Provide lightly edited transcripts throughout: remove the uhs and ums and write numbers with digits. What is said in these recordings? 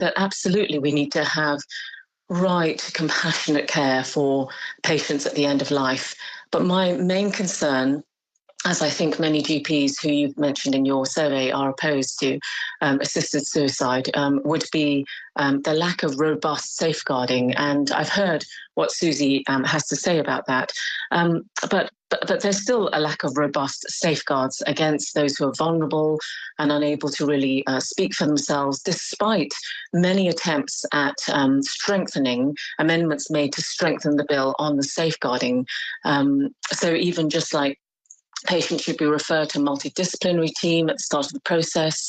that absolutely we need to have right, compassionate care for patients at the end of life. But my main concern, as I think many GPs who you've mentioned in your survey are opposed to assisted suicide, would be the lack of robust safeguarding. And I've heard what Susie has to say about that. But there's still a lack of robust safeguards against those who are vulnerable and unable to really speak for themselves, despite many attempts at strengthening amendments made to strengthen the bill on the safeguarding. So even just like patients should be referred to a multidisciplinary team at the start of the process.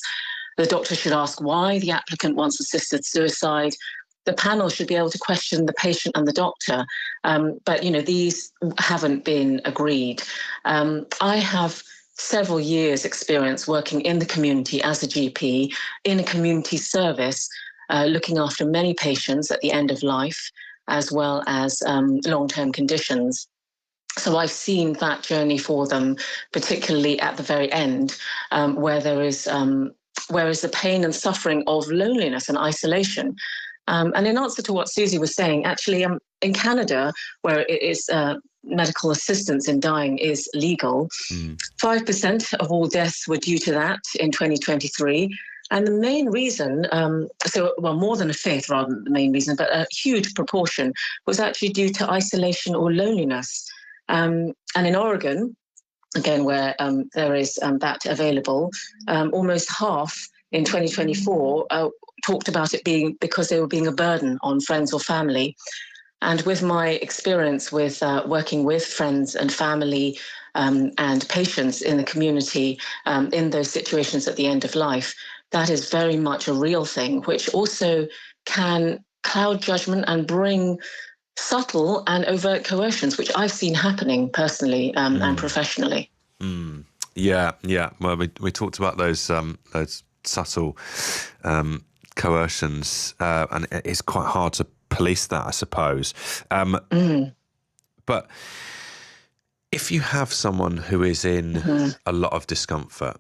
The doctor should ask why the applicant wants assisted suicide. The panel should be able to question the patient and the doctor. But, these haven't been agreed. I have several years' experience working in the community as a GP, in a community service, looking after many patients at the end of life, as well as long-term conditions. So I've seen that journey for them, particularly at the very end, where there is the pain and suffering of loneliness and isolation. And in answer to what Susie was saying, actually, in Canada, where it is medical assistance in dying is legal, 5% of all deaths were due to that in 2023. And the main reason, more than a fifth rather than the main reason, but a huge proportion was actually due to isolation or loneliness. And in Oregon, again, where there is that available, almost half in 2024 talked about it being because they were being a burden on friends or family. And with my experience with working with friends and family and patients in the community in those situations at the end of life, that is very much a real thing, which also can cloud judgment and bring subtle and overt coercions, which I've seen happening personally and professionally. Yeah. Well, we talked about those subtle coercions, and it's quite hard to police that, I suppose. But if you have someone who is in a lot of discomfort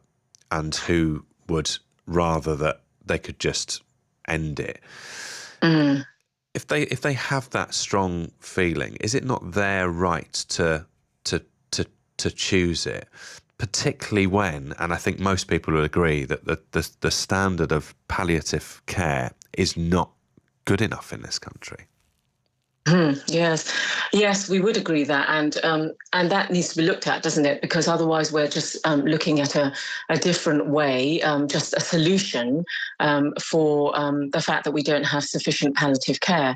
and who would rather that they could just end it, if they have that strong feeling, is it not their right to choose it? Particularly when, and I think most people will agree that the standard of palliative care is not good enough in this country. Yes, we would agree that, and that needs to be looked at, doesn't it? Because otherwise, we're just looking at a different way, just a solution for the fact that we don't have sufficient palliative care.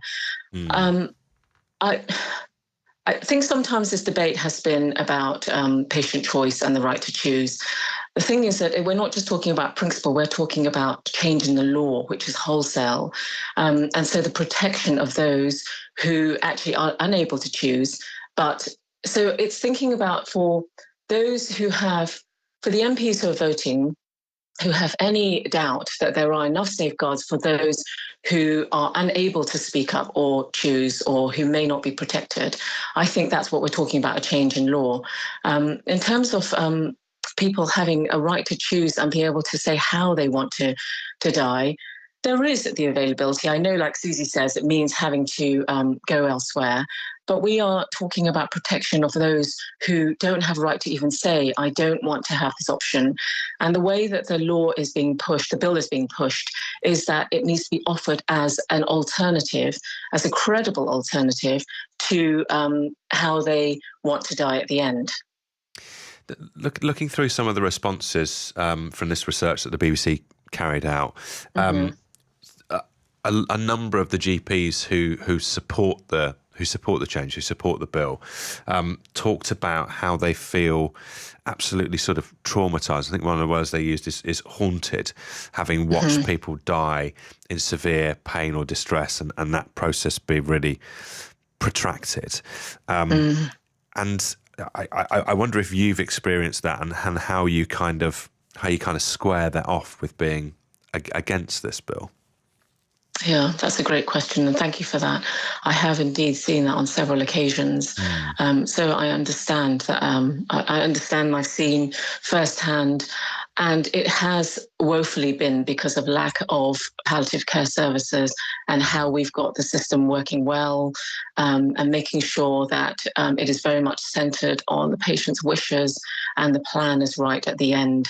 I think sometimes this debate has been about patient choice and the right to choose. The thing is that we're not just talking about principle, we're talking about changing the law, which is wholesale. And so the protection of those who actually are unable to choose. But so it's thinking about for those who have, for the MPs who are voting, who have any doubt that there are enough safeguards for those who are unable to speak up or choose or who may not be protected. I think that's what we're talking about, a change in law. In terms of people having a right to choose and be able to say how they want to die, there is the availability. I know, like Susie says, it means having to go elsewhere. But we are talking about protection of those who don't have a right to even say, I don't want to have this option. And the way that the law is being pushed, the bill is being pushed, is that it needs to be offered as an alternative, as a credible alternative to how they want to die at the end. Looking through some of the responses from this research that the BBC carried out, a number of the GPs who support the change, who support the bill, talked about how they feel absolutely sort of traumatised. I think one of the words they used is haunted, having watched people die in severe pain or distress, and that process be really protracted. And I wonder if you've experienced that and how you kind of square that off with being against this bill. Yeah, that's a great question, and thank you for that. I have indeed seen that on several occasions. So I understand that. I understand. I've seen firsthand And it has woefully been because of lack of palliative care services and how we've got the system working well, and making sure that it is very much centred on the patient's wishes and the plan is right at the end.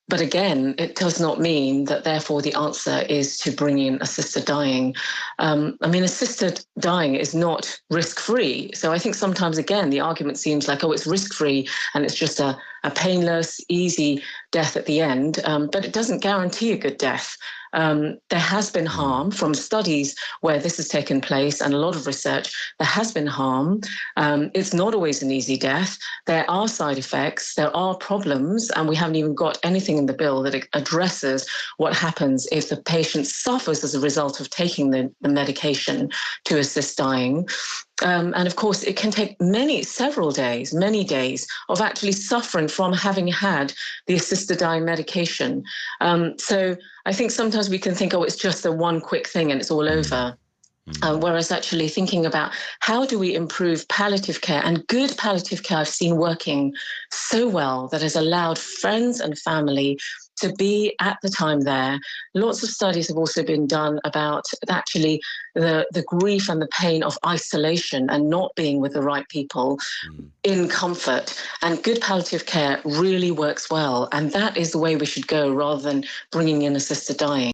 But again, it does not mean that therefore the answer is to bring in assisted dying. Assisted dying is not risk-free. So I think sometimes, again, the argument seems like, oh, it's risk-free and it's just a painless, easy death at the end. But it doesn't guarantee a good death. There has been harm from studies where this has taken place and a lot of research. There has been harm. It's not always an easy death. There are side effects. There are problems. And we haven't even got anything in the bill that addresses what happens if the patient suffers as a result of taking the medication to assist dying. And of course, it can take many days of actually suffering from having had the assisted dying medication. So I think sometimes we can think, oh, it's just the one quick thing and it's all over. Whereas actually thinking about how do we improve palliative care, and good palliative care I've seen working so well that has allowed friends and family to be at the time there. Lots of studies have also been done about actually the grief and the pain of isolation and not being with the right people in comfort. And good palliative care really works well. And that is the way we should go rather than bringing in assisted dying.